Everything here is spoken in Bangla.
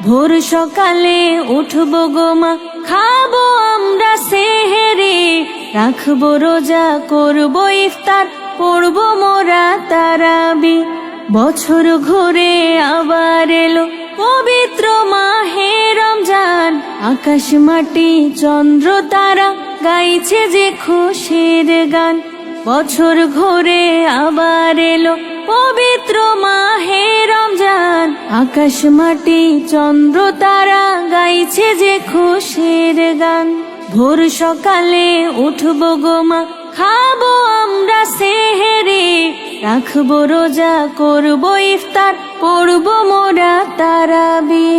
ভোর সকালে উঠবো গো মা, খাবো আমরা সেহেরি, রাখবো রোজা, করবো ইফতার, পড়বো মোরা তারাবি। বছর ঘুরে আবার এলো পবিত্র মাহে রমজান, আকাশ মাটি চন্দ্র তারা গাইছে যে খুশির গান। বছর ঘুরে আবার এলো পবিত্র মাহে রমজান, আকাশ মাটি চন্দ্র তারা গাইছে যে খুশির গান। ভোর সকালে উঠবো গো মা, খাবো আমরা সেহেরি, রাখবো রোজা, করবো ইফতার, পড়বো মোরা তারাবি।